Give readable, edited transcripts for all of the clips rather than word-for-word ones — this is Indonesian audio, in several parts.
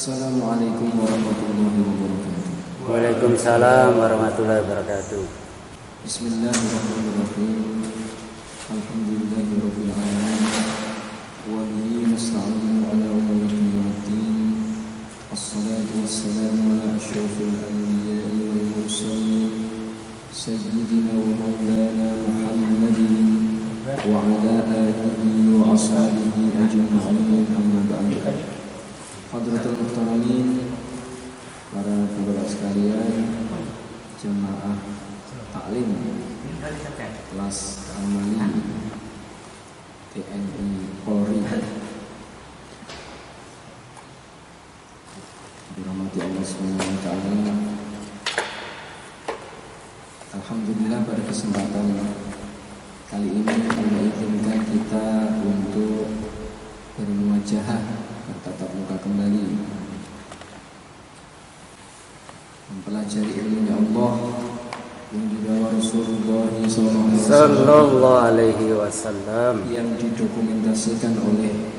Assalamualaikum warahmatullahi wabarakatuh. Waalaikumsalam warahmatullahi wabarakatuh. Bismillahirrahmanirrahim. Alhamdulillahirabbil alamin. Wa bihi nasta'inu ala umuri din. Assalatu wassalamu ala asyrafil anbiya'i wal mursalin sayyidina wa maulana Muhammadin wa ala alihi wa ashabihi ajma'in, amma ba'du. Hadratul muhtaramin, para bapak sekalian, jemaah taklim kelas amali TNI Polri, dirahmati Allah Subhanahu wa taala. Alhamdulillah, pada kesempatan kali ini Allah izinkan kita untuk bermuajahah, bertatap muka kembali, mempelajari ilmunya Allah yang dibawa Rasulullah Sallallahu alaihi wasallam, yang didokumentasikan oleh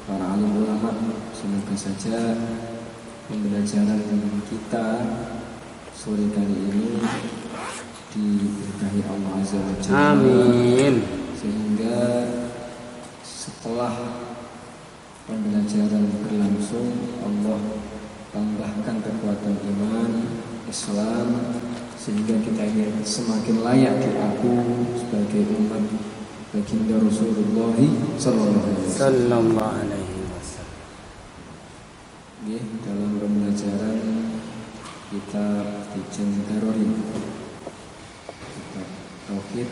para alim ulama. Semoga saja pembelajaran kita sore kali ini diberkahi Allah Azza wa Jalla. amin. Sehingga setelah pembelajaran berlangsung, Allah tambahkan kekuatan iman Islam, sehingga kita ini semakin layak diaku sebagai umat baginda Rasulullah Sallallahu alaihi wasallam. Dalam pembelajaran kita Ijen Daruri, kita Tauhid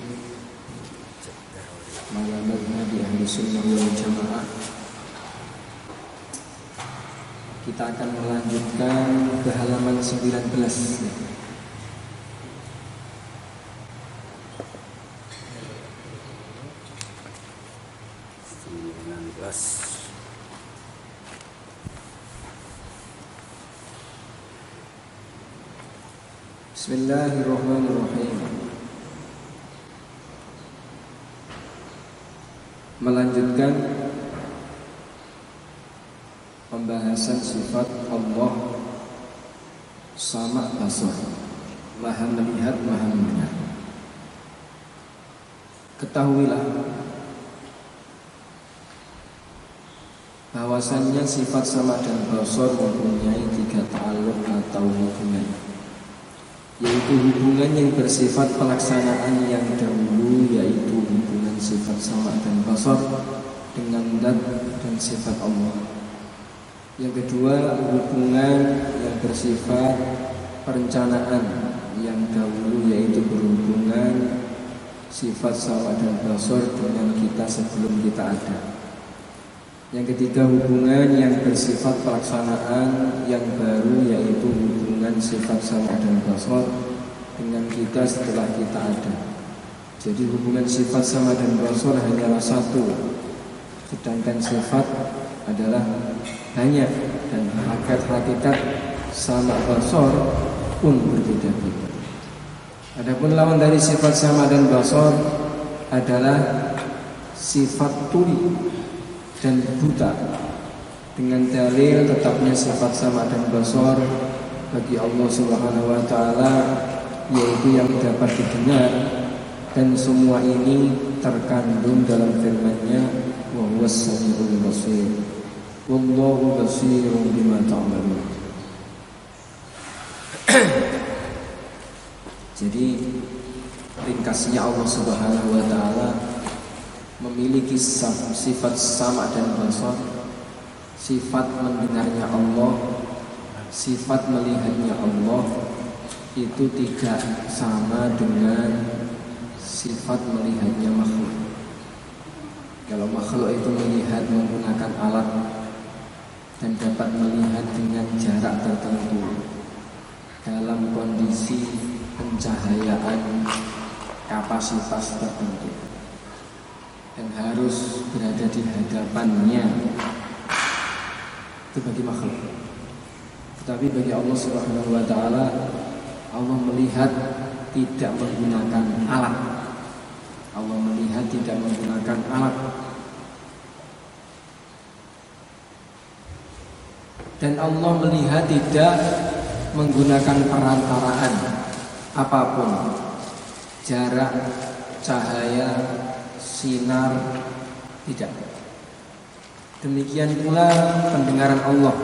Malamat Nabi Ahli Sunnah wal Jamaah, kita akan melanjutkan ke halaman 19. Bismillahirrahmanirrahim. Melanjutkan pembahasan sifat Allah sama basar, maha melihat, maha mendengar. Ketahuilah bahwasannya sifat sama dan basar mempunyai 3 ta'alluq atau hubungan, yaitu hubungan yang bersifat pelaksanaan yang dahulu, yaitu hubungan sifat sama dan basar dengan zat dan sifat Allah. Yang kedua, hubungan yang bersifat perencanaan yang dahulu, yaitu berhubungan sifat sama dan basar dengan kita sebelum kita ada. Yang ketiga, hubungan yang bersifat pelaksanaan yang baru, yaitu hubungan sifat sama dan basar dengan kita setelah kita ada. Jadi hubungan sifat sama dan basar hanyalah satu, sedangkan sifat adalah banyak, dan hakikat sama basar pun berbeda-beda. Adapun lawan dari sifat sama dan basar adalah sifat tuli dan buta. Dengan dalil tetapnya sifat sama dan basar bagi Allah Subhanahu wa taala, yaitu yang dapat didengar, dan semua ini terkandung dalam firman-Nya, wa huwas samiul basir. Wallahu basirun bima ta'malun. Jadi ringkasnya, Allah Subhanahu wa taala memiliki sifat sama dan basar, sifat mendengarnya Allah, sifat melihatnya Allah itu tidak sama dengan sifat melihatnya makhluk. Kalau makhluk itu melihat menggunakan alat dan dapat melihat dengan jarak tertentu dalam kondisi pencahayaan kapasitas tertentu dan harus berada di hadapannya, itu bagi makhluk. Tetapi bagi Allah Subhanahu wa taala, Allah melihat tidak menggunakan alat. Allah melihat tidak menggunakan alat. Dan Allah melihat tidak menggunakan perantaraan apapun, jarak, cahaya, sinar, tidak. Demikian pula pendengaran Allah.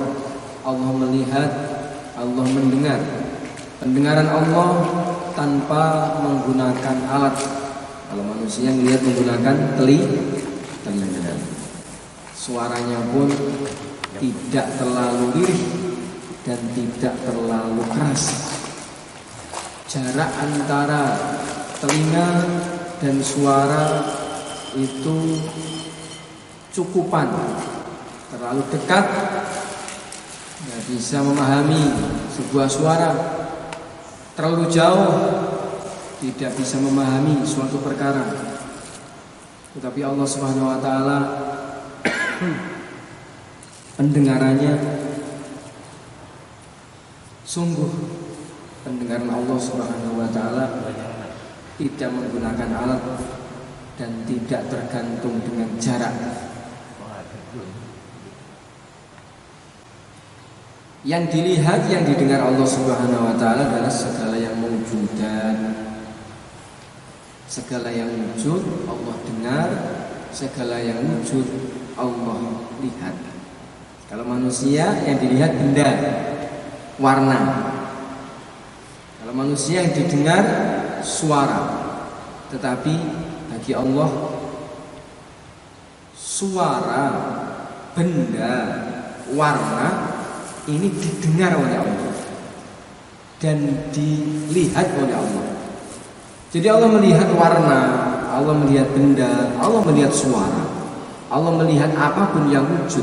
Allah melihat, Allah mendengar. Pendengaran Allah tanpa menggunakan alat. Kalau manusia melihat menggunakan telinga. Suaranya pun tidak terlalu lirih dan tidak terlalu keras. Jarak antara telinga dan suara itu cukupan. Terlalu dekat nggak bisa memahami sebuah suara. Terlalu jauh tidak bisa memahami suatu perkara. Tetapi Allah Subhanahu wa taala pendengarannya sungguh, pendengaran Allah Subhanahu wa taala tidak menggunakan alat dan tidak tergantung dengan jarak. Yang dilihat, yang didengar Allah Subhanahu wa taala adalah segala yang mewujudan. Segala yang wujud Allah dengar, segala yang wujud Allah lihat. Kalau manusia yang dilihat benda, warna. Kalau manusia yang didengar suara. Tetapi bagi Allah suara, benda, warna ini didengar oleh Allah dan dilihat oleh Allah. Jadi Allah melihat warna, Allah melihat benda, Allah melihat suara, Allah melihat apapun yang wujud.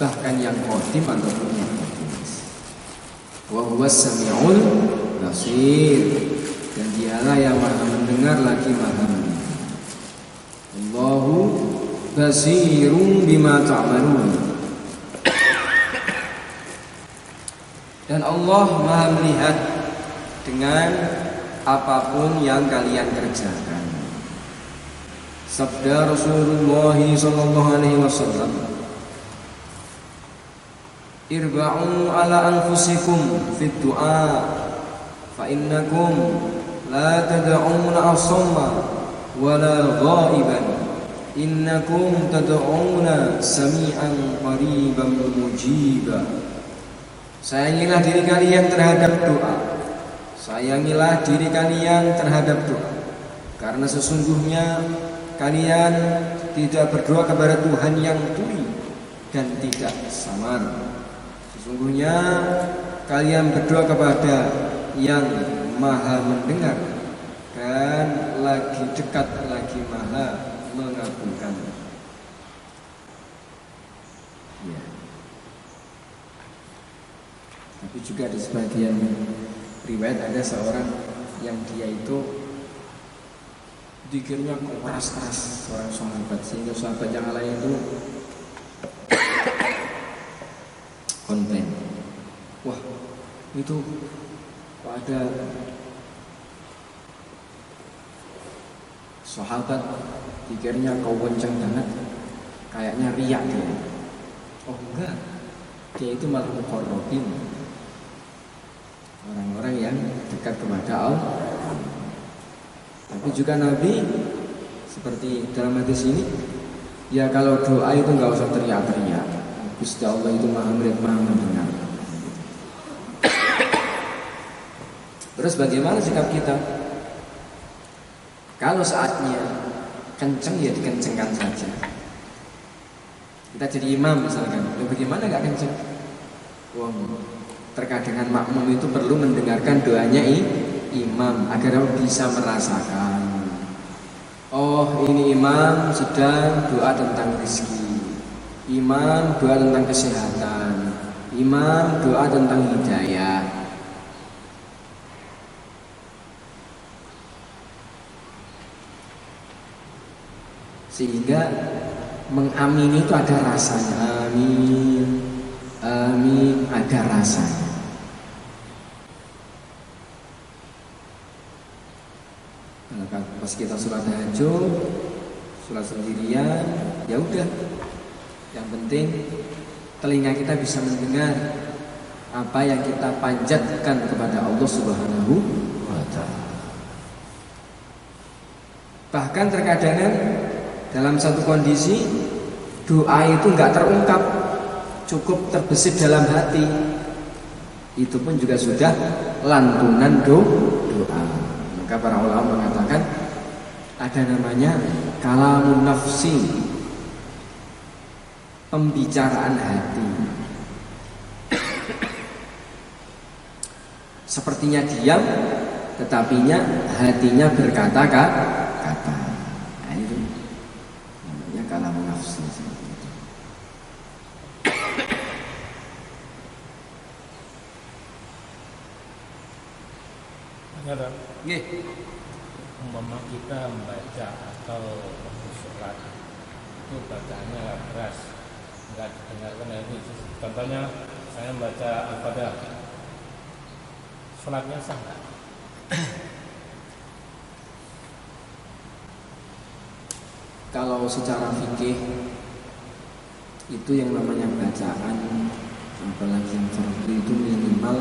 Bahkan yang qadim ataupun yang qadim. Wa huwas samiul basir. Dan dialah yang maha mendengar lagi maha melihat. Allahu basirun bima ta'malun. Dan Allah maha melihat dengan apapun yang kalian kerjakan. Sabda Rasulullah sallallahu alaihi wasallam, irba'u ala anfusikum fid du'a fa innakum la tad'una asamma wala ghaiban innakum tad'una sami'an qariban mujiba. Sayangilah diri kalian terhadap doa. Sayangilah diri kalian terhadap doa. Karena sesungguhnya kalian tidak berdoa kepada Tuhan yang tuli dan tidak samar. Sesungguhnya kalian berdoa kepada yang maha mendengar dan lagi dekat, lagi maha mengabulkan. Ya. Tapi juga di sebagian riwayat ada seorang yang dia itu dikirnya keras-keras seorang sahabat, sehingga sahabat yang lain itu komplain. Wah, itu kok ada sahabat dikirnya kau kenceng banget, kayaknya riak dia. Oh enggak, dia itu malah muqarrabin, orang-orang yang dekat kepada Allah. Tapi juga Nabi seperti dalam hadis ini, ya kalau doa itu nggak usah teriak-teriak. Gusti Allah itu maha melihat, maha mendengar. Terus bagaimana sikap kita? Kalau saatnya kenceng ya dikencengkan saja. Kita jadi imam misalkan, ya bagaimana nggak kenceng? Wah, terkadang makmum itu perlu mendengarkan doanya imam agar bisa merasakan. Oh, ini imam sedang doa tentang rezeki, imam doa tentang kesehatan, imam doa tentang hidayah. Sehingga mengamini itu ada rasanya. Amin, amin, ada rasanya. Pas kita sholat tahajud, sholat sendirian, ya udah Yang penting telinga kita bisa mendengar apa yang kita panjatkan kepada Allah Subhanahu wa taala. Bahkan terkadang dalam satu kondisi doa itu enggak terungkap, cukup terbesit dalam hati, itu pun juga sudah lantunan doa. Maka para ulama mengatakan ada namanya kalamun nafsi, pembicaraan hati. Sepertinya diam, tetapinya hatinya berkata-kata. Nah, itu namanya kalamun nafsi. Nggih. Umpama kita membaca atau sholat itu bacaannya keras, enggak didengarkan itu. Contohnya saya membaca Al-Fatihah, sholatnya sah nggak? Kalau secara fikih itu yang namanya bacaan, apalagi yang fardu itu minimal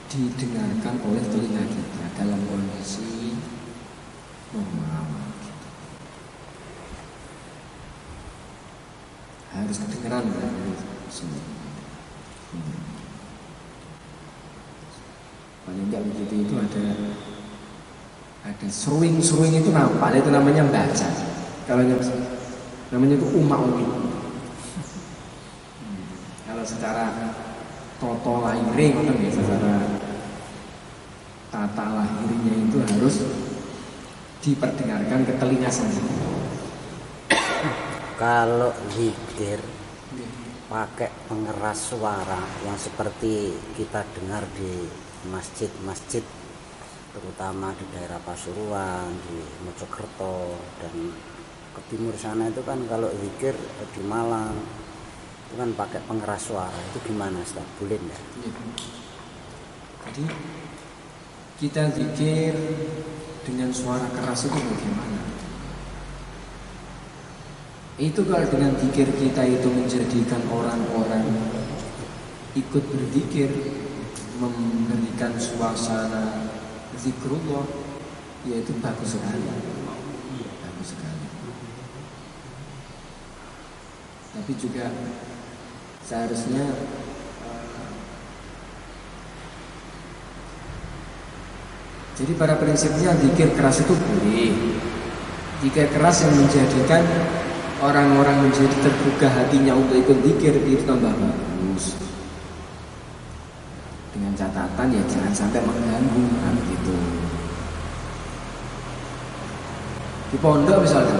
didengarkan oleh telinga kita dalam kondisi normal gitu. Harus kedengeran dari semua. Paling enggak begitu itu ada seruing itu nampak, itu namanya baca. Kalau namanya itu umi. Kalau secara toto lahiring atau secara tata lahirnya itu harus diperdengarkan ke telinga sendiri. Kalau zikir pakai pengeras suara yang seperti kita dengar di masjid-masjid, terutama di daerah Pasuruan, di Mojokerto dan ke timur sana itu kan kalau zikir di Malang itu kan pakai pengeras suara, itu gimana Ustaz? Boleh enggak? Jadi kita zikir dengan suara keras itu bagaimana? Itu kalau dengan zikir kita itu menjadikan orang-orang ikut berzikir, memberikan suasana zikrullah, yaitu bagus sekali. Bagus sekali. Tapi juga seharusnya jadi pada prinsipnya zikir keras itu boleh. Zikir keras yang menjadikan orang-orang menjadi tergugah hatinya untuk ikut zikir itu tambah bagus. Dengan catatan ya jangan sampai mengganggu kan gitu. Di pondok misalnya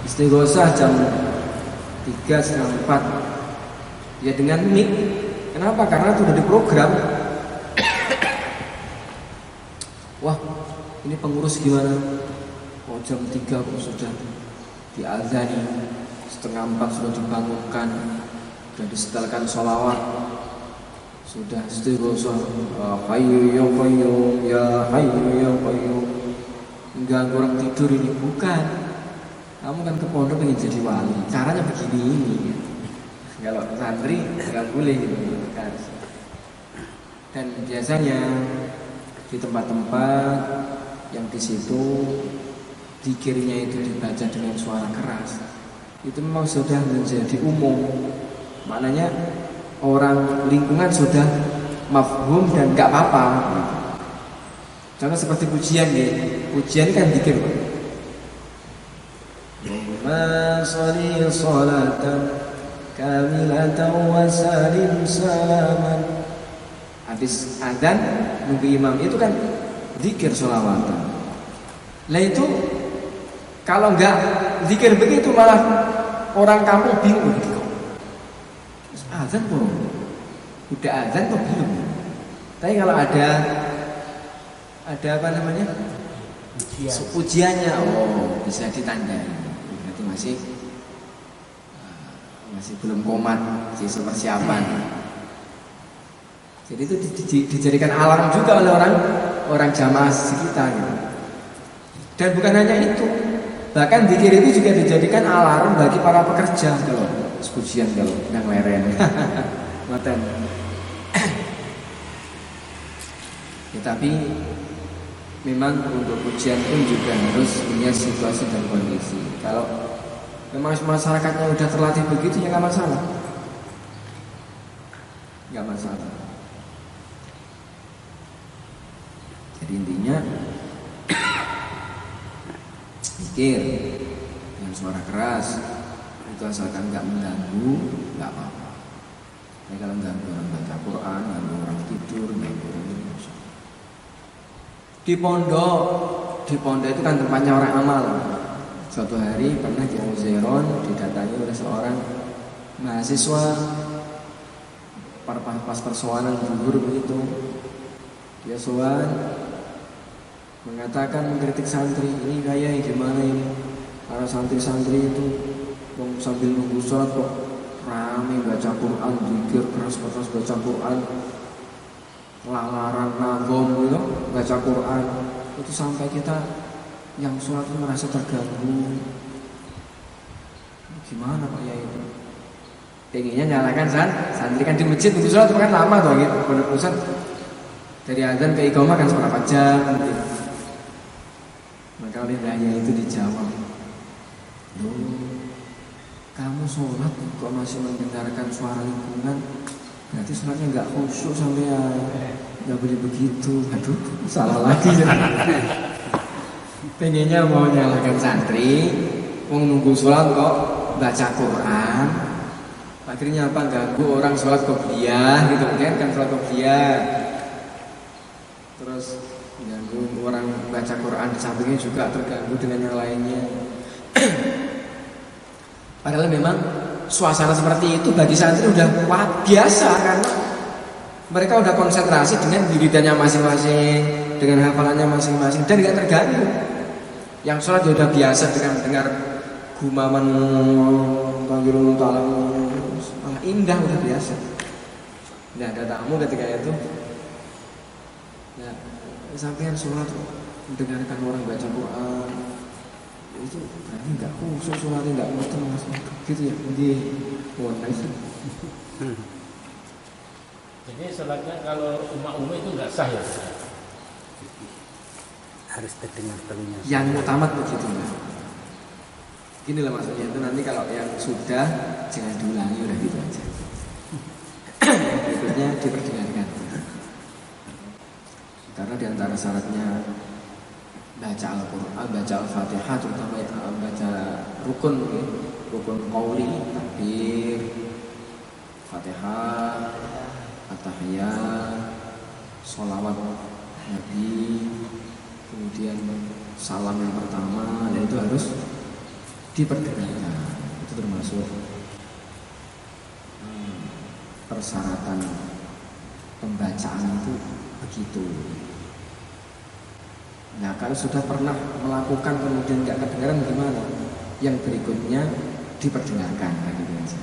istighosah jam 3 setengah 4 ya dengan mic. Kenapa? Karena itu sudah diprogram. Wah, ini pengurus gimana? Oh, jam 3 kok sudah diazani, setengah 4 sudah dibangunkan, sudah disetelkan sholawat, sudah istighosah, hayyu ya qayyum, ya hayyu ya qayyum. Enggak orang tidur ini, bukan. Kamu kan ke pondok ingin jadi wali, caranya begini ini. Kalau santri nggak boleh gitu. Dan biasanya di tempat-tempat yang di situ zikirnya itu dibaca dengan suara keras, itu memang sudah menjadi umum. Maknanya orang lingkungan sudah mafhum dan nggak apa-apa. Contoh seperti pujian ya, pujian kan zikir. Allahumma sholli sholatan kamilatan wa salim salaman. Habis adzan nunggu imam itu kan zikir sholawatan. Lah itu kalau enggak zikir begitu malah orang kampung bingung gitu. Azan belum? Udah azan kok belum? Tapi kalau ada apa namanya? Ujiannya, oh bisa ditandai. Berarti masih belum komat, masih persiapan. Jadi itu dijadikan alarm juga oleh orang jamaah sekitar gitu. Dan bukan hanya itu, Bahkan zikir itu juga dijadikan alarm bagi para pekerja kalau ujian kalau yang leren. Ngoten. Ya, tapi memang untuk ujian pun juga harus punya situasi dan kondisi. Kalau memang masyarakatnya udah terlatih begitu ya nggak masalah. Nggak masalah. Jadi intinya zikir yang suara keras itu asalkan nggak mengganggu nggak apa-apa. Tapi kalau mengganggu orang baca Quran, mengganggu orang tidur, mengganggu orang ini, di pondok itu kan tempatnya orang amal. Suatu hari pernah di Auzeron didatangi oleh seorang mahasiswa pas persoalan zuhur begitu. Dia soal mengatakan mengkritik santri, ini kayak gimana ini? Para santri-santri itu sambil nunggu sholat kok rame baca Quran, zikir keras-keras baca Quran, lalaran nagom gitu, baca Quran itu sampai kita yang sholat itu merasa terganggu. Gimana Pak Yai itu? Pengennya nyalakan santri kan di masjid nunggu sholat kan lama tuh gitu. Pondok pusat dari azan ke iqamah kan seberapa jam gitu. Maka oleh Yai itu dijawab, kamu sholat kok masih mendengarkan suara lingkungan, berarti sholatnya nggak khusyuk sampai ya nggak boleh begitu. Aduh, salah lagi. Pengennya mau nyalakan santri, mau nunggu sholat kok baca Quran. Akhirnya apa? Ganggu orang sholat qobliyah gitu kan sholat qobliyah. Terus ganggu orang baca Quran di sampingnya juga terganggu dengan yang lainnya. Padahal memang suasana seperti itu bagi santri udah biasa karena mereka udah konsentrasi dengan wiridannya masing-masing, dengan hafalannya masing-masing dan nggak terganggu. Yang sholat ya udah biasa dengan dengar gumaman panggilun taala, indah udah biasa. Nggak ada tamu ketika itu. Ya, sampean sholat mendengarkan orang baca Quran itu berarti nggak khusus sholatnya nggak mesti gitu ya di warna itu. Jadi sholatnya kalau umat itu nggak sah ya? Harus terdengar telinga. Yang mutamat begitu ya. Gini lah maksudnya itu nanti kalau yang sudah jangan diulangi udah gitu aja. Berikutnya diperdengarkan. Karena diantara syaratnya baca Al-Quran, baca Al-Fatihah terutama baca rukun qauli, takbir, Fatihah, At-Tahiyat, sholawat Nabi, kemudian salam yang pertama, dan itu harus diperdengarkan. Itu termasuk persyaratan pembacaan itu begitu. Nah kalau sudah pernah melakukan kemudian nggak kedengaran gimana? Yang berikutnya diperdengarkan gitu aja.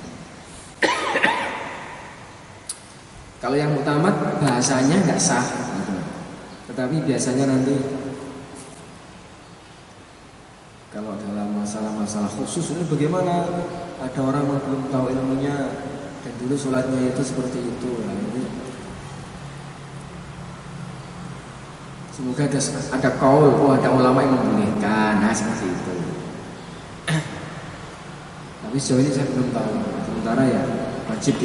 Kalau yang mutamat bahasanya nggak sah, gitu. Tetapi biasanya nanti kalau dalam masalah-masalah khusus ini bagaimana? Ada orang yang belum tahu ilmunya dan dulu sholatnya itu seperti itu. Nah, ini semoga ada kaul, ada ulama yang membolehkan, nah seperti itu. Tapi sejauh ini saya belum tahu. Sementara ya wajib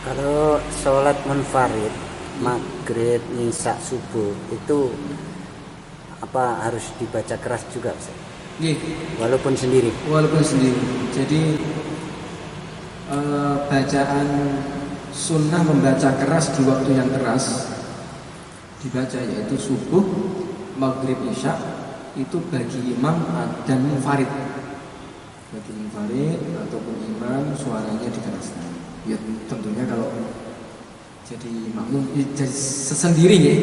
Kalau sholat munfarid, maghrib, isya, subuh itu apa harus dibaca keras juga, Ustaz? Walaupun sendiri. Jadi bacaan sunnah membaca keras di waktu yang keras dibaca yaitu subuh, maghrib, isya itu bagi imam dan munfarid. Bagi munfarid ataupun imam suaranya dikeraskan. Ya tentunya kalau jadi makmum jadi sendiri ya.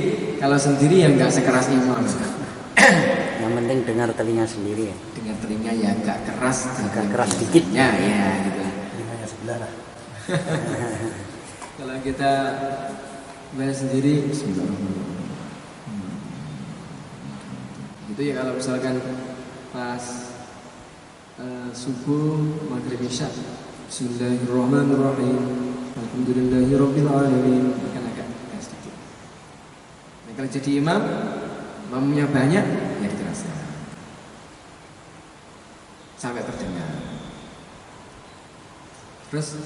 Kalau sendiri ya nggak sekeras imam. Yang penting dengar telinga sendiri ya. Dengar telinga ya nggak keras, agak keras dikit. Ya gitu. Telinganya sebelah lah. Kalau kita baca sendiri, bismillahirrahmanirrahim. Itu ya kalau misalkan pas subuh, maghrib, isya, Bismillahirrahmanirrahim, Alhamdulillahirabbil alamin, kan agak sedikit. Nah, kalau jadi imamnya banyak, ya kita rasakan sampai terdengar. Terus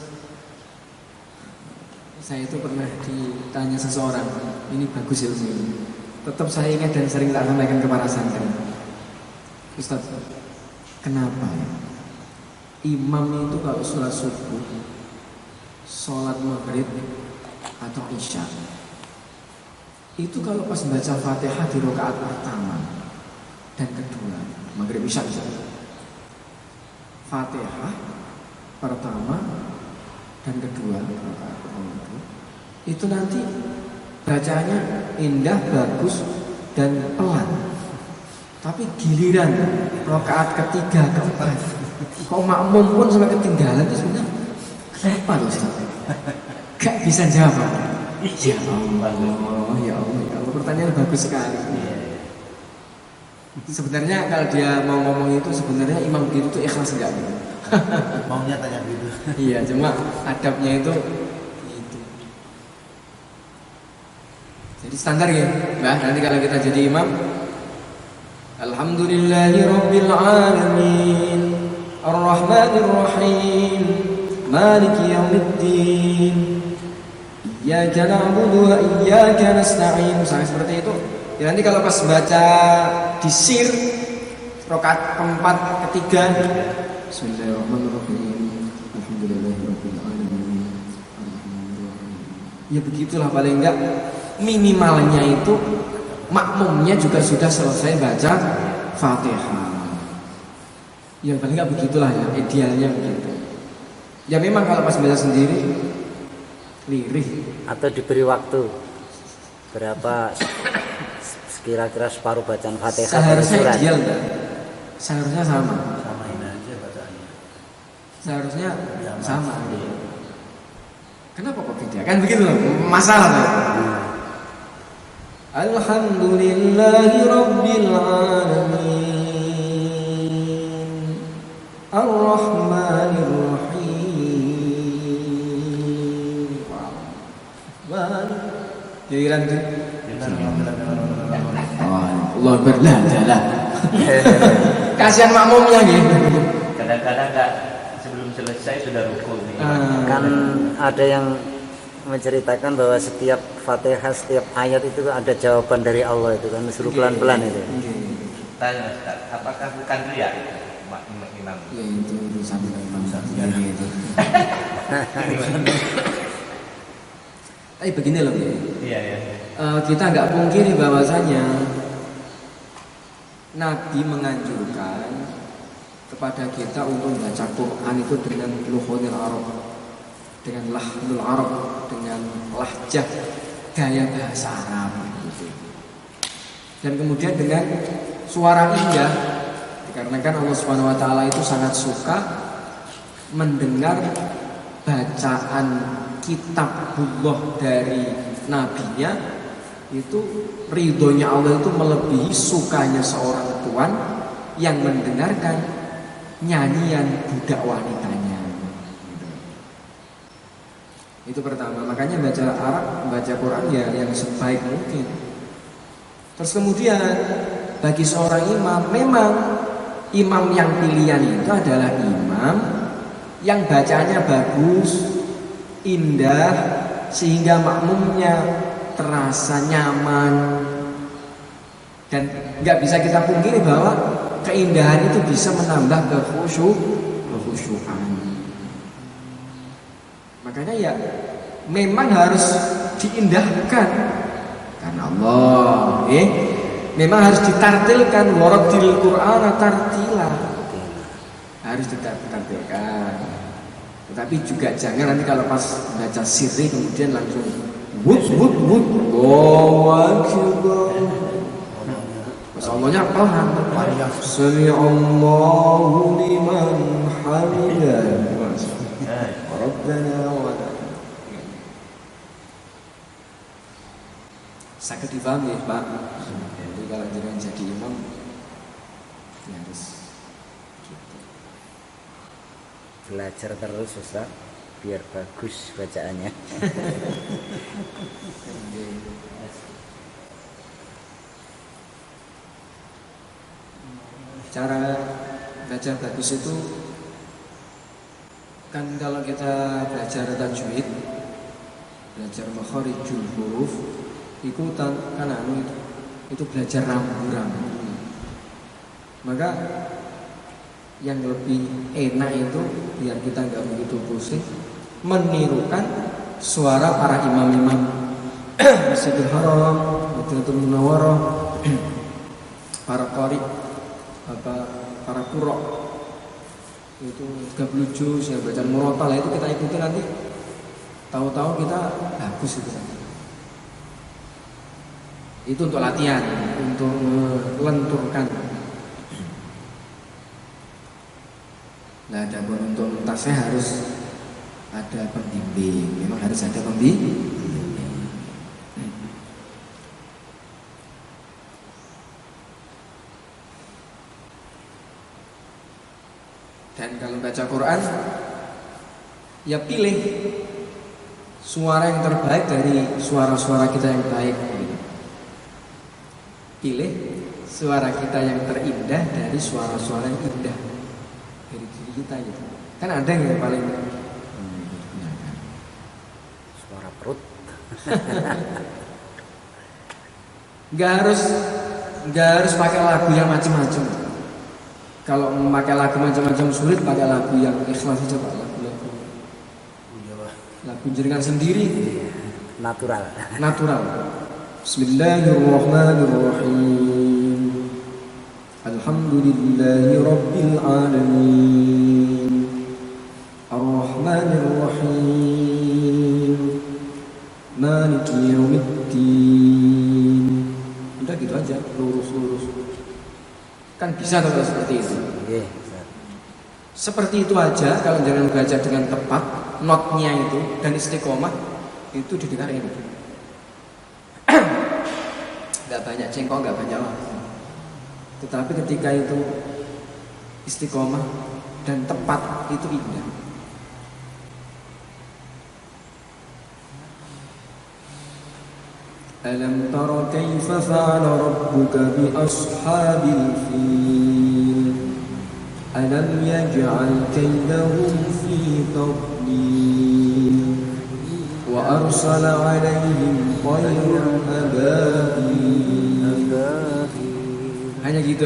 saya itu pernah ditanya seseorang, ini bagus ya ini. Tetap saya ingat dan sering tak sampaikan ke para santri. Ustaz, kenapa ya? Imam itu kalau sholat subuh, sholat maghrib atau isya, itu kalau pas baca Fatihah di rakaat pertama dan kedua, maghrib isya, Fatihah pertama dan kedua, rakaat pertama itu nanti bacanya indah, bagus dan pelan. Tapi giliran rakaat ketiga, keempat, kok makmum pun sampai ketinggalan itu sebenarnya kenapa loh Ustaz? Gak bisa jawab. Ya Allah, ya Allah, ya Allah, pertanyaan bagus sekali. Sebenarnya kalau dia mau ngomong itu sebenarnya imam gitu tuh ikhlas enggak? Maunya tanya gitu. Iya, cuma adabnya itu. Jadi standar ya, Mbah, nanti kalau kita jadi imam, Alhamdulillahirabbil alamin, Arrahmanirrahim, Maliki yaumiddin, Iyyaka na'budu wa iyyaka nasta'in, misalnya seperti itu. Ya, nanti kalau pas baca di sir rakaat keempat, ketiga, Bismillahirrahmanirrahim, Alhamdulillahirabbil alamin, Arrahmanirrahim. Ya begitulah paling enggak. Minimalnya itu makmumnya juga sudah selesai baca Fatihah. Ya paling nggak begitulah ya, idealnya begitu. Ya memang kalau pas baca sendiri lirih atau diberi waktu berapa kira-kira separuh bacaan Fatihah seharusnya surat. Ideal enggak? Seharusnya sama. Samain aja bacaannya. Seharusnya sama. Kenapa kok tidak? Kan begitu loh, masalah loh. Alhamdulillahi rabbil alamin, Ar-Rahmanir Rahim. Wow. Giliran tuh. Allah berlah. Kasihan makmumnya gitu. Kadang-kadang nggak sebelum selesai sudah ruku nih. Kan ada yang menceritakan bahwa setiap Fatihah, setiap ayat itu ada jawaban dari Allah, itu kan suruh pelan-pelan itu. Tanya Ustaz, apakah bukan riya itu imam? Ya itu urusan imam sendiri itu. Tapi begini loh, Iya ya. kita nggak pungkiri bahwasanya Nabi menganjurkan kepada kita untuk membaca Quran itu dengan lughul Arab, dengan lahnul Arab, dengan lahjah gaya bahasa Arab gitu. Dan kemudian dengan suara indah, dikarenakan Allah Subhanahu wa taala itu sangat suka mendengar bacaan kitabullah dari nabinya. Itu ridhonya Allah itu melebihi sukanya seorang tuan yang mendengarkan nyanyian budak wanitanya. Itu pertama. Makanya baca Arab, baca Quran ya yang sebaik mungkin. Terus kemudian bagi seorang imam, memang imam yang pilihan itu adalah imam yang bacanya bagus, indah, sehingga makmumnya terasa nyaman. Dan nggak bisa kita pungkiri bahwa keindahan itu bisa menambah kekhusyuan. Makanya ya memang harus diindahkan karena Allah, memang harus ditartilkan, warattil Qur'an tartila, harus ditartilkan. Tetapi juga jangan nanti kalau pas baca sirri kemudian langsung wut Allahu akbar. Allahnya pelan. Sami'allahu liman hamidah. Rabbana wa lakal. Sakit dipahami ya Pak. Jadi kalau jangan jadi imam Ya, harus gitu. Belajar terus Ustaz biar bagus bacaannya. Cara belajar bagus itu kan kalau kita belajar tajwid, belajar makharijul huruf, itu kan itu belajar rambu-rambu. Maka yang lebih enak itu biar kita nggak begitu pusing, menirukan suara para imam-imam Masjidil Haram, Madinatul Munawwarah, para qari, para qurra itu 30 juz yang bacaan murattal itu kita ikuti nanti, tahu-tahu kita bagus itu nanti. Itu untuk latihan, untuk melenturkan. Nah, ada pun untuk tasnya harus ada pembimbing. Memang harus ada pembimbing. Dan kalau baca Quran, ya pilih suara yang terbaik dari suara-suara kita yang baik. Pilih suara kita yang terindah dari suara-suara yang indah dari diri kita gitu. Kan ada yang paling Suara perut. nggak harus pakai lagu yang macam-macam. Kalau memakai lagu macam-macam sulit, pakai lagu yang ikhlas saja Pak, lagu jenengan sendiri, Natural. Bismillahirrahmanirrahim. Alhamdulillahi rabbil alamin. Ar-Rahmanir-Rahim. Maliki yaumiddin. Udah gitu aja, lurus. Kan bisa kalau seperti itu. Nggih, Seperti itu aja kalau jangan baca dengan tepat notnya itu dan istiqomah itu didengar ini. Gak banyak cengkok, gak banyak lah. Tetapi ketika itu istiqomah dan tepat itu indah. Alam tara kaifa fa'ala rabbuka bi ashabil fil. Alam yaj'al kaydahum fi tadlil. Wa arsala 'alaihim tayran ababil. Hanya gitu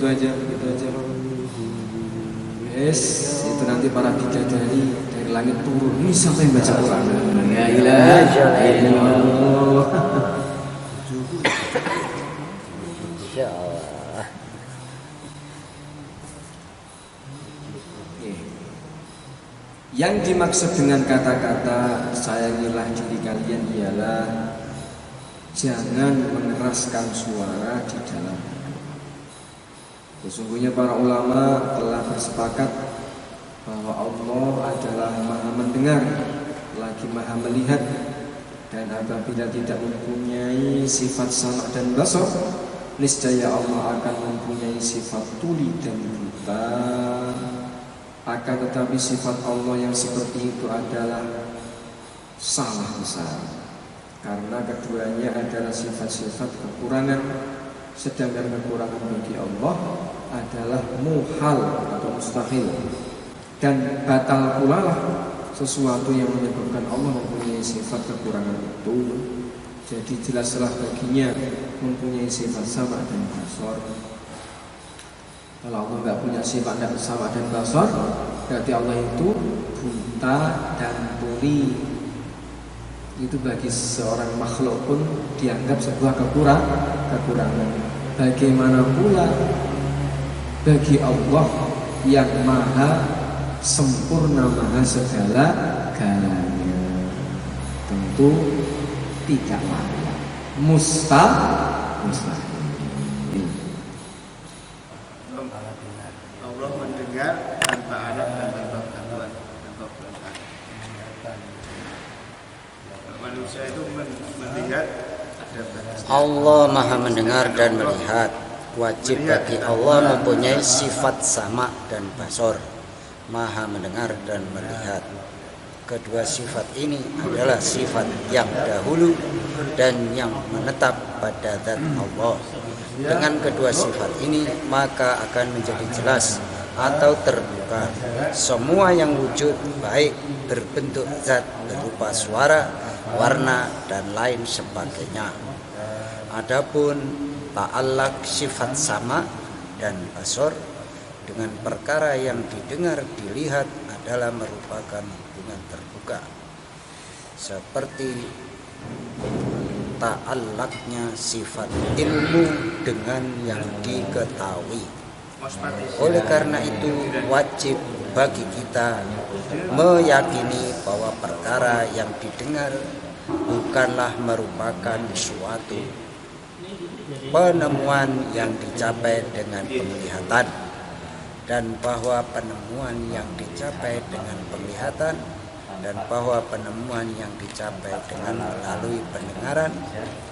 aja. Yes, itu nanti para bidadari dari langit turun. Ini siapa yang baca Quran? Ya ilaha illallah. insyaallah. Yang dimaksud dengan kata-kata sayangilah diri kalian ialah jangan mengeraskan suara di dalam. Sesungguhnya para ulama telah bersepakat bahwa Allah adalah Maha mendengar, lagi Maha melihat, dan apabila tidak mempunyai sifat sama dan basar, niscaya Allah akan mempunyai sifat tuli dan buta. Akan tetapi sifat Allah yang seperti itu adalah salah besar, karena keduanya adalah sifat-sifat kekurangan, sedangkan kekurangan bagi Allah adalah muhal atau mustahil, dan batal pula lah sesuatu yang menyebabkan Allah mempunyai sifat kekurangan itu. Jadi jelaslah baginya mempunyai sifat sama dan basar. Kalau Allah nggak punya sifat sama dan basar, berarti Allah itu buta dan tuli. Itu bagi seorang makhluk pun dianggap sebuah kekurangan. Bagaimana pula bagi Allah yang maha sempurna, maha segala-galanya, tentu tidak layak, mustahil. Allah mendengar tanpa alat dan tanpa bantuan, tanpa perasaan. Manusia itu melihat ada batas. Allah Maha mendengar dan melihat. wajib bagi Allah mempunyai sifat sama dan basor, maha mendengar dan melihat. Kedua sifat ini adalah sifat yang dahulu dan yang menetap pada zat Allah. Dengan kedua sifat ini maka akan menjadi jelas atau terbuka semua yang wujud, baik berbentuk zat berupa suara, warna dan lain sebagainya. Adapun ta'allaq sifat sama dan basor dengan perkara yang didengar dilihat adalah merupakan hubungan terbuka, seperti ta'allaqnya sifat ilmu dengan yang diketahui. Oleh karena itu wajib bagi kita meyakini bahwa perkara yang didengar bukanlah merupakan suatu penemuan yang dicapai dengan penglihatan, dan bahwa penemuan yang dicapai dengan penglihatan dan bahwa penemuan yang dicapai dengan melalui pendengaran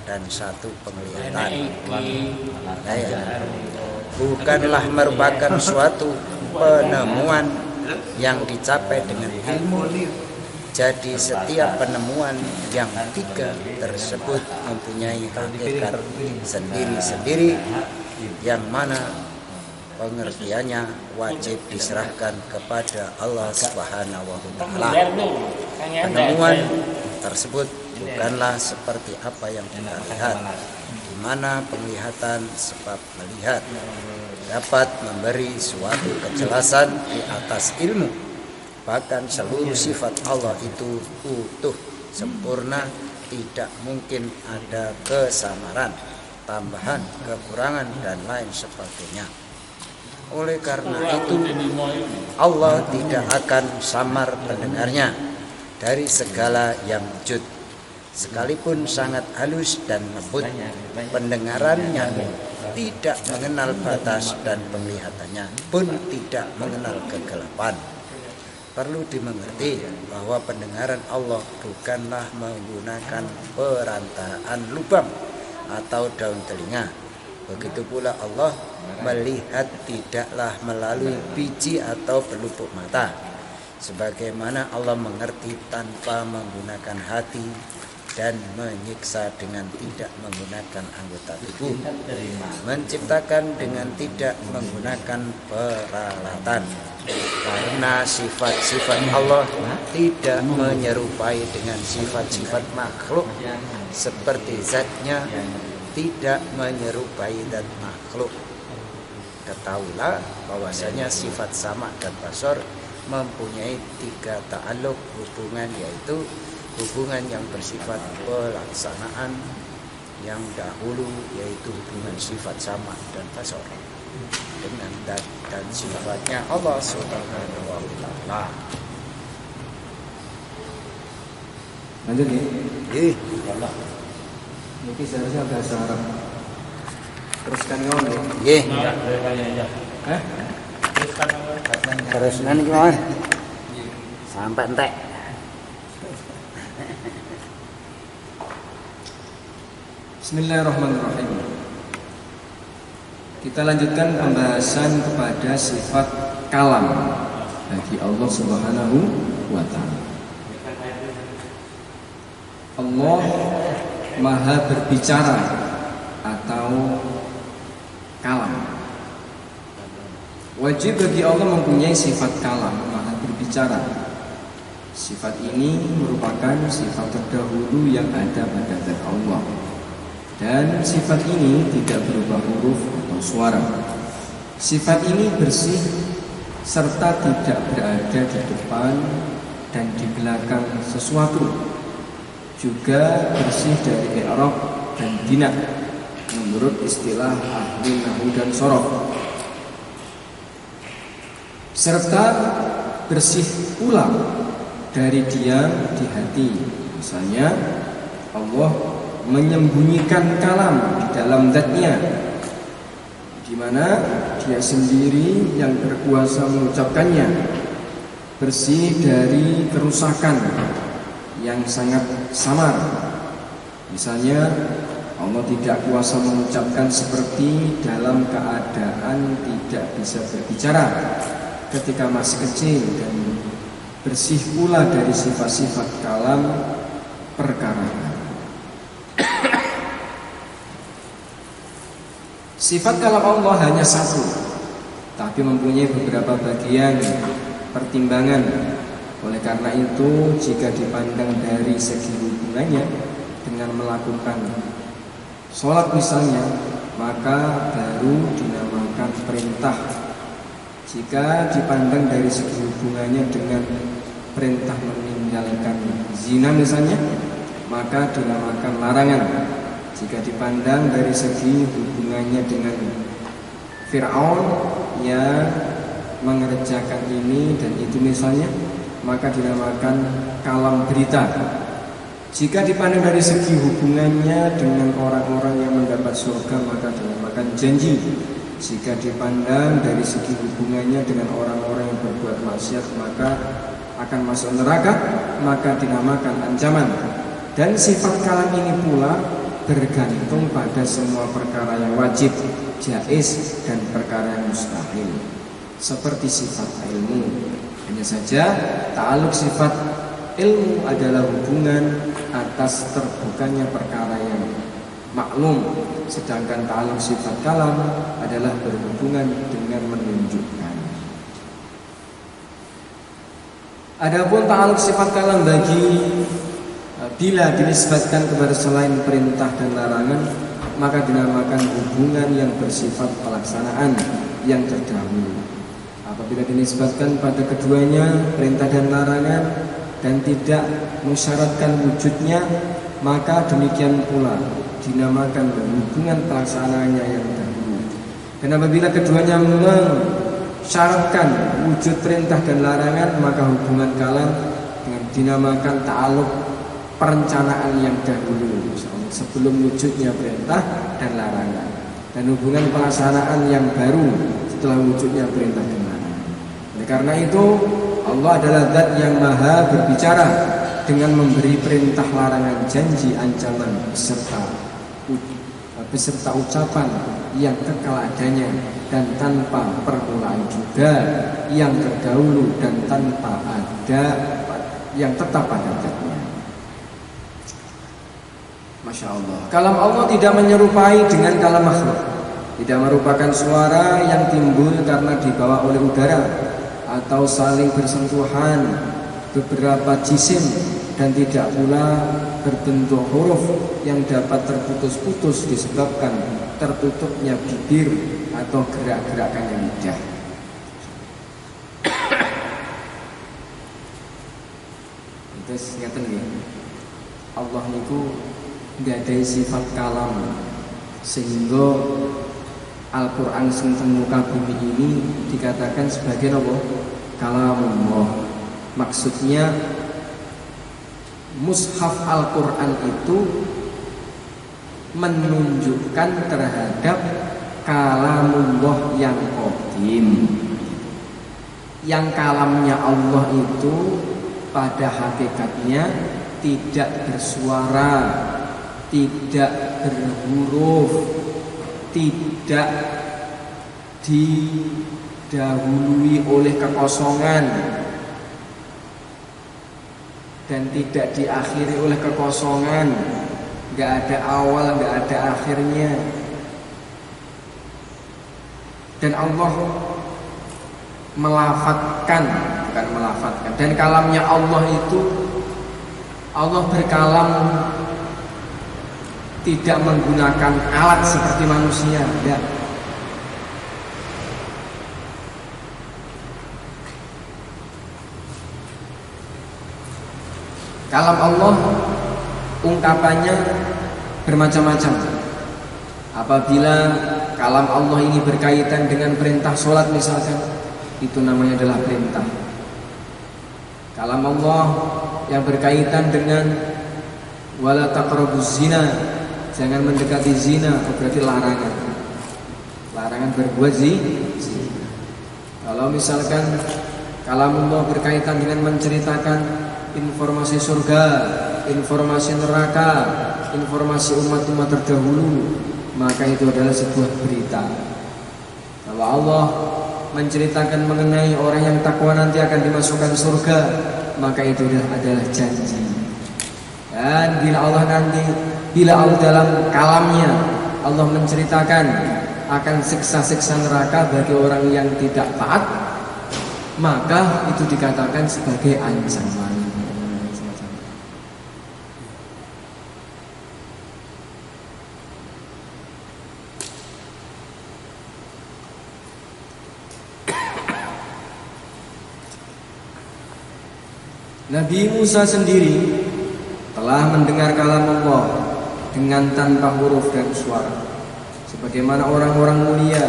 dan satu penglihatan bukanlah merupakan suatu penemuan yang dicapai dengan ilmu. Jadi setiap penemuan yang tiga tersebut mempunyai hakikat sendiri-sendiri yang mana pengertiannya wajib diserahkan kepada Allah Subhanahu wa taala. Penemuan tersebut bukanlah seperti apa yang kita lihat, di mana penglihatan sebab melihat dapat memberi suatu kejelasan di atas ilmu. Bahkan seluruh sifat Allah itu utuh, sempurna, tidak mungkin ada kesamaran, tambahan, kekurangan dan lain sebagainya. Oleh karena itu Allah tidak akan samar pendengarnya dari segala yang wujud. Sekalipun sangat halus dan lembut, pendengarannya tidak mengenal batas dan penglihatannya pun tidak mengenal kegelapan. Perlu dimengerti bahwa pendengaran Allah bukanlah menggunakan perantaraan lubang atau daun telinga. Begitu pula Allah melihat tidaklah melalui biji atau pelupuk mata. Sebagaimana Allah mengerti tanpa menggunakan hati dan menyiksa dengan tidak menggunakan anggota tubuh, menciptakan dengan tidak menggunakan peralatan. Karena sifat-sifat Allah tidak menyerupai dengan sifat-sifat makhluk, seperti zatnya tidak menyerupai zat makhluk. Ketahuilah bahwasanya sifat sama dan basor mempunyai tiga ta'alluq hubungan, yaitu hubungan yang bersifat pelaksanaan yang dahulu, yaitu hubungan sifat sama dan basor dengan zat dan sifatnya Allah Subhanahu wa taala. Lanjut ya. Nggih. Ini seharusnya bahasa Arab. Teruskan ngomong ya. Nggih. Hah? Terus nanti gimana? Sampai entek. Bismillahirrahmanirrahim. Kita lanjutkan pembahasan kepada sifat kalam bagi Allah Subhanahu wa taala. Allah Maha berbicara atau kalam. Wajib bagi Allah mempunyai sifat kalam, Maha berbicara. Sifat ini merupakan sifat terdahulu yang ada pada zat Allah. Dan sifat ini tidak berubah huruf atau suara. Sifat ini bersih serta tidak berada di depan dan di belakang sesuatu. Juga bersih dari i'rab dan bina menurut istilah ahli nahwu dan shorof. Serta bersih pula dari diam di hati. Misalnya Allah menyembunyikan kalam di dalam zatnya, di mana Dia sendiri yang berkuasa mengucapkannya. Bersih dari kerusakan yang sangat samar. Misalnya Allah tidak kuasa mengucapkan seperti dalam keadaan tidak bisa berbicara ketika masih kecil, dan bersih pula dari sifat-sifat kalam perkara. Sifat kalam Allah hanya satu, tapi mempunyai beberapa bagian pertimbangan. Oleh karena itu, jika dipandang dari segi hubungannya dengan melakukan sholat misalnya, maka baru dinamakan perintah. Jika dipandang dari segi hubungannya dengan perintah meninggalkan zina misalnya, maka dinamakan larangan. Jika dipandang dari segi hubungannya dengan Fir'aun yang mengerjakan ini dan itu misalnya, maka dinamakan kalam berita. Jika dipandang dari segi hubungannya dengan orang-orang yang mendapat surga, maka dinamakan janji. Jika dipandang dari segi hubungannya dengan orang-orang yang berbuat maksiat, maka akan masuk neraka, maka dinamakan ancaman. Dan sifat kalam ini pula bergantung pada semua perkara yang wajib, jaiz, dan perkara yang mustahil, seperti sifat ilmu. Hanya saja ta'aluk sifat ilmu adalah hubungan atas terbukanya perkara yang maklum, sedangkan ta'aluk sifat kalam adalah berhubungan dengan menunjukkan. Adapun ta'aluk sifat kalam bila dinisbatkan kepada selain perintah dan larangan, maka dinamakan hubungan yang bersifat pelaksanaan yang terdahulu. Apabila dinisbatkan pada keduanya perintah dan larangan dan tidak mensyaratkan wujudnya, maka demikian pula dinamakan hubungan pelaksanaannya yang dahulu. Dan apabila keduanya mensyaratkan wujud perintah dan larangan, maka hubungan kalam dinamakan ta'aluk perencanaan yang dahulu, sebelum wujudnya perintah dan larangan, dan hubungan pelaksanaan yang baru setelah wujudnya perintah dan larangan. Karena itu Allah adalah zat yang maha berbicara dengan memberi perintah, larangan, janji, ancaman beserta ucapan yang kekal adanya dan tanpa permulaan, juga yang terdahulu dan tanpa ada yang tetap pada zatnya. Masya Allah. Kalam Allah tidak menyerupai dengan kalam makhluk, tidak merupakan suara yang timbul karena dibawa oleh udara atau saling bersentuhan beberapa jisim, dan tidak pula berbentuk huruf yang dapat terputus-putus disebabkan tertutupnya bibir atau gerak-gerakannya lidah. Itu ngeten nggih. Allah niku nggadahi sifat kalam, sehingga Al-Quran sing teng muka bumi ini dikatakan sebagai apa? Kalamullah. Maksudnya mushaf Al-Quran itu menunjukkan terhadap kalamullah yang qadim. Yang kalamnya Allah itu pada hakikatnya tidak bersuara, tidak berhuruf, tidak didahului oleh kekosongan, dan tidak diakhiri oleh kekosongan. Gak ada awal, gak ada akhirnya. Dan Allah melafatkan, bukan melafatkan, dan kalamnya Allah itu, Allah berkalam tidak menggunakan alat seperti manusia, tidak. Kalam Allah ungkapannya bermacam-macam. Apabila kalam Allah ini berkaitan dengan perintah sholat misalkan, itu namanya adalah perintah. Kalam Allah yang berkaitan dengan wala taqrabuz zina, jangan mendekati zina, berarti larangan. Larangan berbuat zina. Kalau misalkan kalam Allah berkaitan dengan menceritakan informasi surga, informasi neraka, informasi umat-umat terdahulu, maka itu adalah sebuah berita. Kalau Allah menceritakan mengenai orang yang takwa nanti akan dimasukkan surga, maka itu adalah janji. Dan bila Allah dalam kalamnya Allah menceritakan akan siksa-siksa neraka bagi orang yang tidak taat, maka itu dikatakan sebagai ancaman. Nabi Musa sendiri telah mendengar kalam Allah dengan tanpa huruf dan suara, sebagaimana orang-orang mulia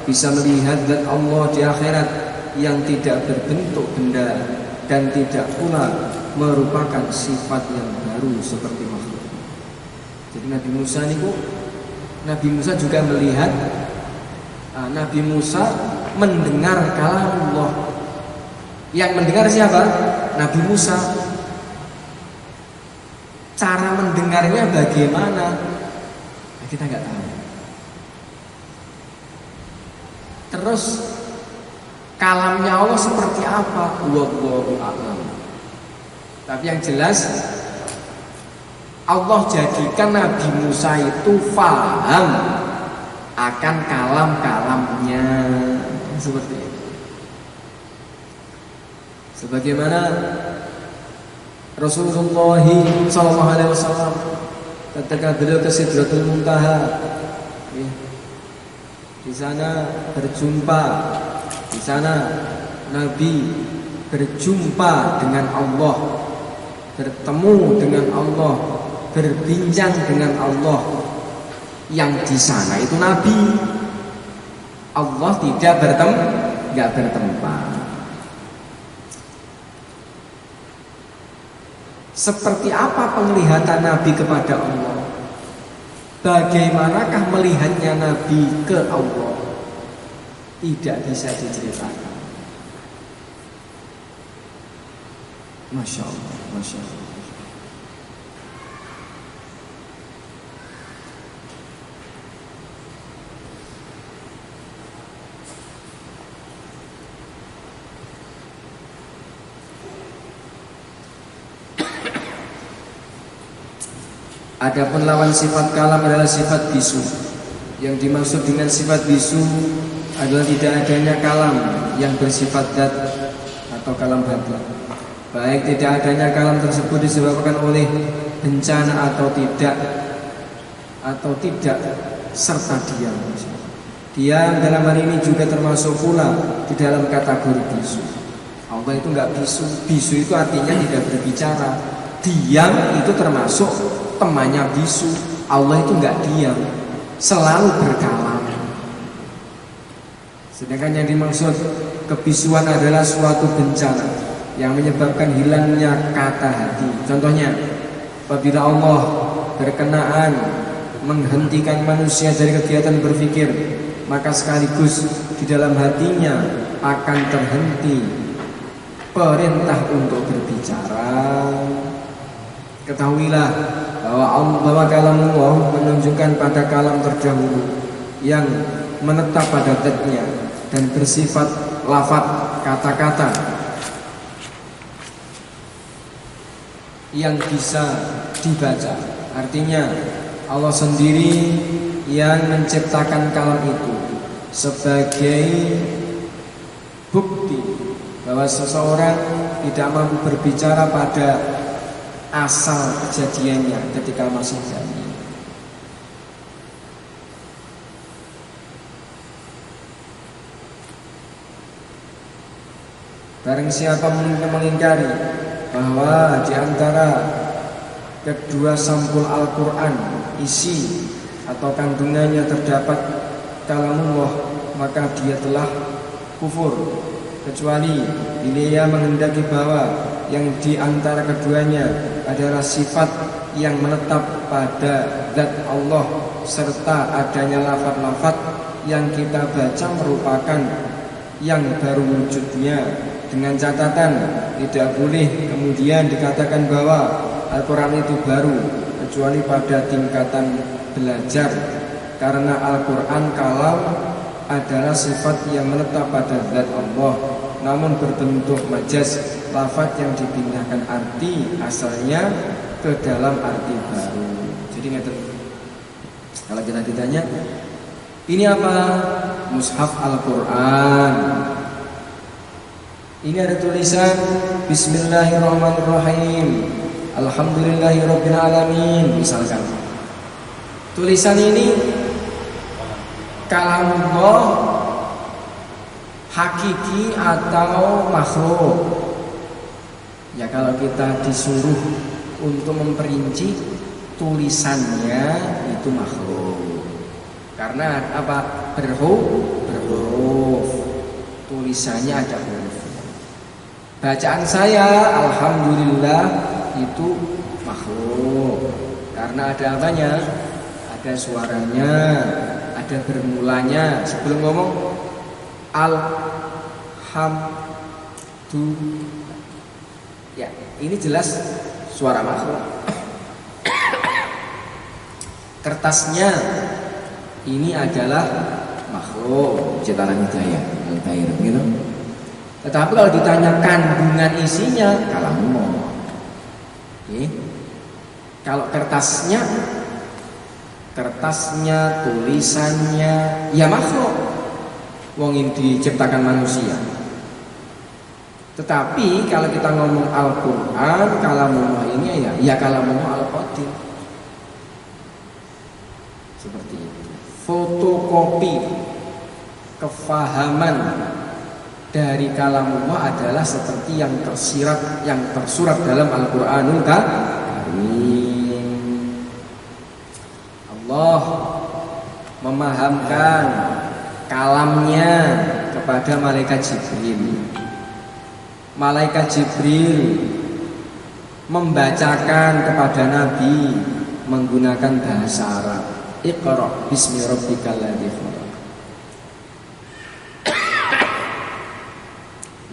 bisa melihat zat Allah di akhirat yang tidak berbentuk benda dan tidak pula merupakan sifat yang baru seperti makhluk. Jadi Nabi Musa juga melihat, Nabi Musa mendengar kalam Allah. Yang mendengar siapa? Nabi Musa. Cara mendengarnya bagaimana? Kita nggak tahu. Terus kalamnya Allah seperti apa? Wallahu a'lam. Tapi yang jelas Allah jadikan Nabi Musa itu faham akan kalam-kalamnya, seperti itu. Sebagaimana Rasulullah SAW ketika beliau ke Sidratul Muntaha, di sana berjumpa, di sana Nabi berjumpa dengan Allah, bertemu dengan Allah, berbincang dengan Allah. Yang di sana itu Nabi, Allah tidak bertempat. Seperti apa penglihatan Nabi kepada Allah? Bagaimanakah melihatnya Nabi ke Allah? Tidak bisa diceritakan. Masya Allah, Masya Allah. Adapun lawan sifat kalam adalah sifat bisu. Yang dimaksud dengan sifat bisu adalah tidak adanya kalam yang bersifat zat atau kalam batin. Baik tidak adanya kalam tersebut disebabkan oleh bencana atau tidak serta diam. Diam dalam hal ini juga termasuk pula di dalam kategori bisu. Allah itu enggak bisu. Bisu itu artinya tidak berbicara. Diam itu termasuk temannya bisu. Allah itu enggak diam, selalu berkalam. Sedangkan yang dimaksud kebisuan adalah suatu bencana yang menyebabkan hilangnya kata hati. Contohnya, apabila Allah berkenaan menghentikan manusia dari kegiatan berpikir, maka sekaligus di dalam hatinya akan terhenti perintah untuk berbicara. Ketahuilah bahwa kalam Allah menunjukkan pada kalam terdahulu yang menetap pada zatnya dan bersifat lafaz kata-kata yang bisa dibaca. Artinya Allah sendiri yang menciptakan kalam itu sebagai bukti bahwa seseorang tidak mampu berbicara pada asal kejadiannya ketika masih janin. Barang siapa mengingkari bahwa di antara kedua sampul Al-Quran isi atau kandungannya terdapat kalamullah, maka dia telah kufur, kecuali bila ia menghendaki bahwa yang di antara keduanya adalah sifat yang menetap pada zat Allah serta adanya lafaz-lafaz yang kita baca merupakan yang baru wujudnya, dengan catatan tidak boleh kemudian dikatakan bahwa Al-Quran itu baru. kecuali pada tingkatan belajar, karena Al-Quran kalam adalah sifat yang menetap pada zat Allah, namun berbentuk majaz, lafaz yang dipindahkan arti asalnya ke dalam arti baru. Jadi kalau kita ditanya, ini apa? Mushaf Al-Quran. Ini ada tulisan Bismillahirrahmanirrahim, Alhamdulillahirabbil alamin, misalkan. Tulisan ini kalamullah hakiki atau makhluk? Ya kalau kita disuruh untuk memperinci, tulisannya itu makhluk. Karena apa? Berhuruf. Tulisannya ada huruf. Bacaan saya alhamdulillah itu makhluk. Karena ada apanya? Ada suaranya, ada bermulanya. Sebelum ngomong ya, ini jelas suara makhluk. Kertasnya ini adalah makhluk ciptaan hidayah, al-khair gitu. Tetapi kalau ditanya kandungan isinya, kalamullah. Oke. Kalau kertasnya, tulisannya, ya makhluk. Wong ini diciptakan manusia. Tetapi kalau kita ngomong Al-Quran, kalamullah ini ya kalamullah Al-Qadim. Seperti itu. Fotokopi kefahaman dari kalamullah adalah seperti yang tersurat dalam Al-Quranul Karim. Allah memahamkan kalamnya kepada malaikat Jibril. Malaikat Jibril membacakan kepada Nabi menggunakan bahasa Arab. Iqra bismi rabbikal ladzi khalaq.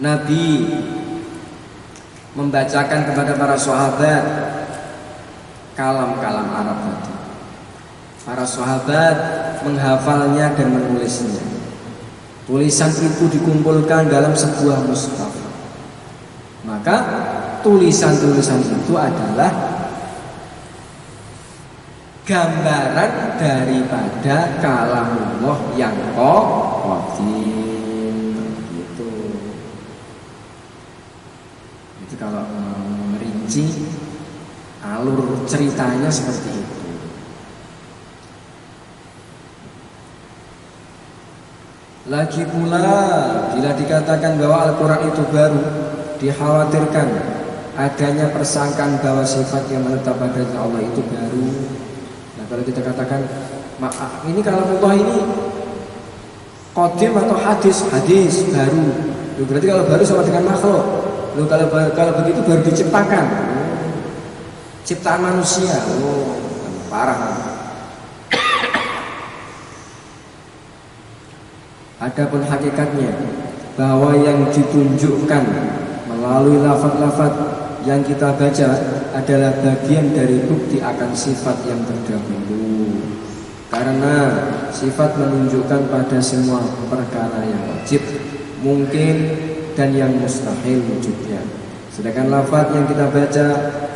Nabi membacakan kepada para sahabat kalam-kalam Arab tadi. Para sahabat menghafalnya dan menulisnya. Tulisan itu dikumpulkan dalam sebuah mushaf. Maka tulisan-tulisan itu adalah gambaran daripada kalamullah yang qadim. Gitu. Itu kalau merinci alur ceritanya seperti itu. Lagi pula bila dikatakan bahwa Al-Quran itu baru, dikhawatirkan adanya persangkaan bahwa sifat yang menetap pada Allah itu baru. Nah kalau kita katakan ini kalamullah ini qadim atau hadis baru. Loh, berarti kalau baru sama dengan makhluk. Loh, kalau begitu baru diciptakan. Ciptaan manusia. Oh, parah. Adapun hakikatnya bahwa yang ditunjukkan melalui lafaz-lafaz yang kita baca adalah bagian dari bukti akan sifat yang terdahulu. Karena sifat menunjukkan pada semua perkara yang wajib, mungkin, dan yang mustahil wujudnya. Sedangkan lafaz yang kita baca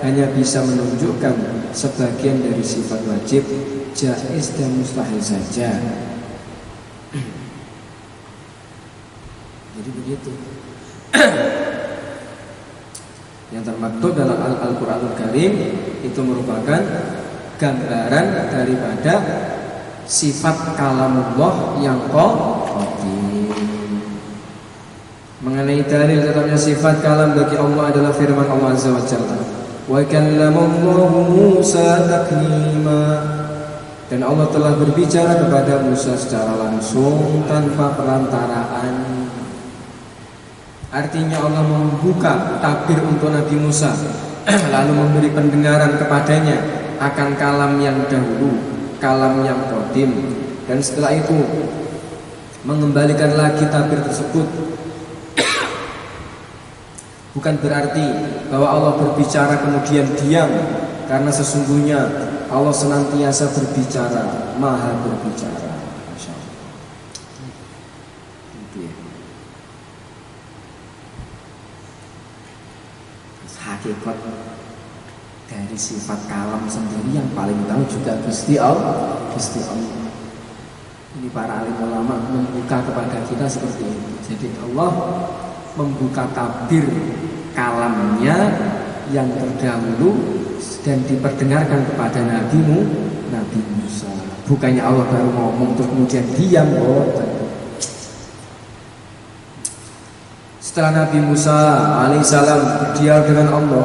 hanya bisa menunjukkan sebagian dari sifat wajib, jaiz dan mustahil saja. Jadi begitu. Yang termaktub dalam Al-Quranul Karim itu merupakan gambaran daripada sifat kalamullah yang qadim. Mengenai dalil tetapnya sifat kalam bagi Allah adalah firman Allah Azza wa Jalla, wa kallamallahu Musa taklima. Dan Allah telah berbicara kepada Musa secara langsung tanpa perantaraan. Artinya Allah membuka tabir untuk Nabi Musa lalu memberi pendengaran kepadanya akan kalam yang dahulu, kalam yang qadim, dan setelah itu mengembalikan lagi tabir tersebut. Bukan berarti bahwa Allah berbicara kemudian diam karena sesungguhnya Allah senantiasa berbicara, maha berbicara. Masya Allah. Itu ya. Hakikat dari sifat kalam sendiri yang paling tahu juga Gusti Allah. Gusti Allah. Ini para alim ulama membuka kepada kita seperti itu. Jadi Allah membuka tabir kalamnya yang terdahulu dan diperdengarkan kepada Nabi Musa. Bukannya Allah baru ngomong terus kemudian diam. Setelah Nabi Musa alaihissalam berdialog dengan Allah,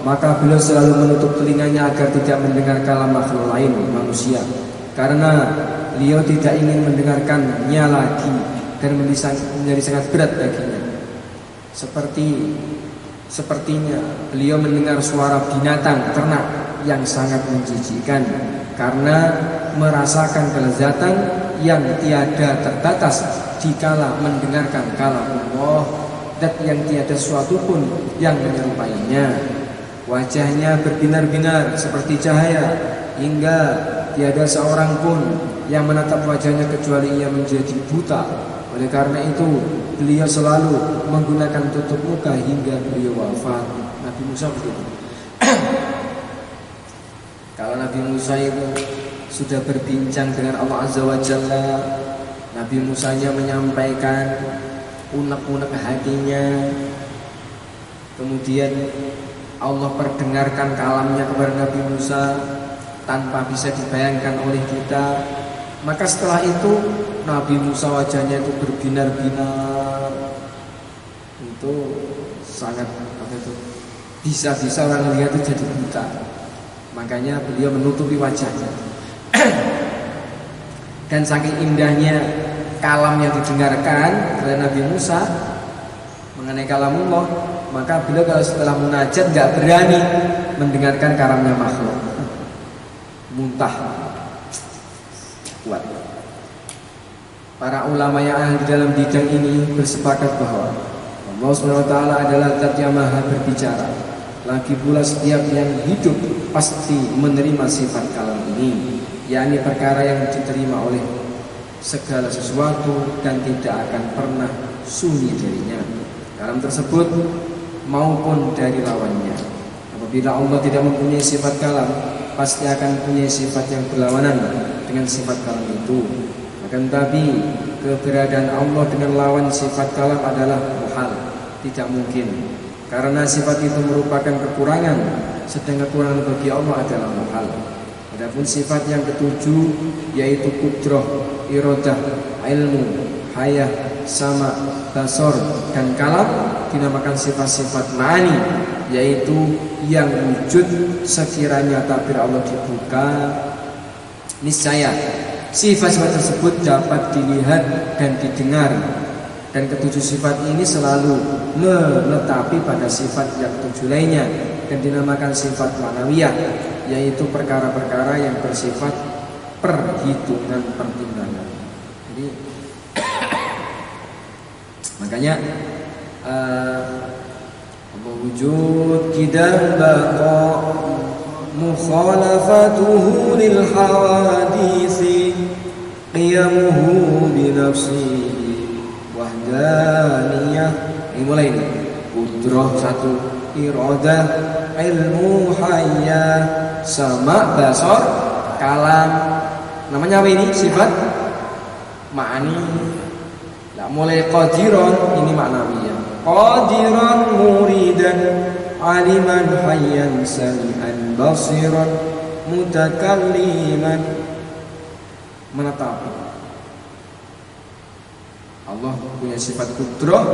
maka beliau selalu menutup telinganya agar tidak mendengar kalam makhluk lain manusia, karena beliau tidak ingin mendengarkannya lagi dan menjadi sangat berat baginya. Sepertinya beliau mendengar suara binatang ternak yang sangat menjijikkan, karena merasakan kelezatan yang tiada terbatas dikala mendengarkan kalam Allah, dan yang tiada sesuatu pun yang menyerupainya. Wajahnya berbinar-binar seperti cahaya, hingga tiada seorang pun yang menatap wajahnya kecuali ia menjadi buta. Oleh karena itu beliau selalu menggunakan tutup muka hingga beliau wafat. Nabi Musa begitu. Kalau Nabi Musa itu sudah berbincang dengan Allah Azza wa Jalla, Nabi Musanya menyampaikan unek-unek hatinya, kemudian Allah perdengarkan kalamnya kepada Nabi Musa tanpa bisa dibayangkan oleh kita. Maka setelah itu Nabi Musa wajahnya itu berbinar-binar. Itu sangat bisa-bisa orang lihat itu jadi buta. Makanya beliau menutupi wajahnya. Dan saking indahnya kalam yang didengarkan oleh Nabi Musa mengenai kalamullah, maka beliau kalau setelah munajat nggak berani mendengarkan kalamnya makhluk. Muntah kuat. Para ulama yang ahli dalam bidang ini bersepakat bahwa Allah SWT adalah zat yang maha berbicara. Lagi pula setiap yang hidup pasti menerima sifat kalam ini, yakni perkara yang diterima oleh segala sesuatu dan tidak akan pernah sunyi darinya, kalam tersebut maupun dari lawannya. Apabila Allah tidak mempunyai sifat kalam, pasti akan mempunyai sifat yang berlawanan dengan sifat kalam itu. Akan tapi keberadaan Allah dengan lawan sifat kalam adalah muhal, tidak mungkin, karena sifat itu merupakan kekurangan, sedang kekurangan bagi Allah adalah muhal. Adapun sifat yang ketujuh yaitu kudrah, iradah, ilmu, hayah, sama, basor, dan kalam dinamakan sifat-sifat ma'ani, yaitu yang wujud sekiranya tabir Allah dibuka, niscaya sifat-sifat tersebut dapat dilihat dan didengar. Dan ketujuh sifat ini selalu menetapi pada sifat yang ketujuh lainnya dan dinamakan sifat ma'nawiyah, yaitu perkara-perkara yang bersifat perhitungan pertimbangan. Jadi makanya wujud kidam baqa mukhalafatuhu lil hawadisi qiyamuhu bi nafsihi wahdaniyah. Ini mulai ini. Kudrah satu, iradah, ilmu, hayah, sama, basor, kalam. Namanya apa ini? Sifat ma'ani. Nah, mulai qadiran ini maknawiyah. Qadiran muridan aliman hayyan sami'an basiran mutakalliman, menetapi Allah punya sifat kudrah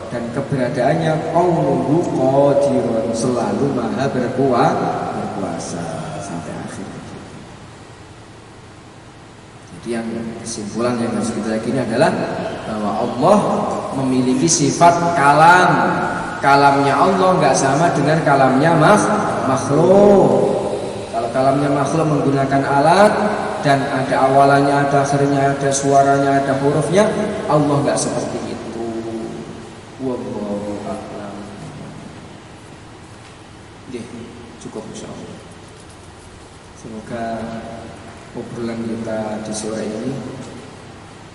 dan keberadaannya qawluhu qadiran, selalu maha berkuasa sampai akhir. Jadi yang kesimpulan yang harus kita yakini adalah bahwa Allah memiliki sifat kalam. Kalamnya Allah nggak sama dengan kalamnya makhluk. Kalau kalamnya makhluk menggunakan alat dan ada awalannya, ada akhirnya, ada suaranya, ada hurufnya, Allah nggak seperti itu. Wallahu a'lam. Cukup insyaallah. Semoga obrolan kita di sore ini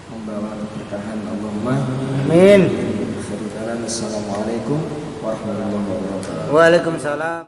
membawa keberkahan. Allahumma Amin. Assalamualaikum warahmatullahi wabarakatuh. Waalaikumsalam.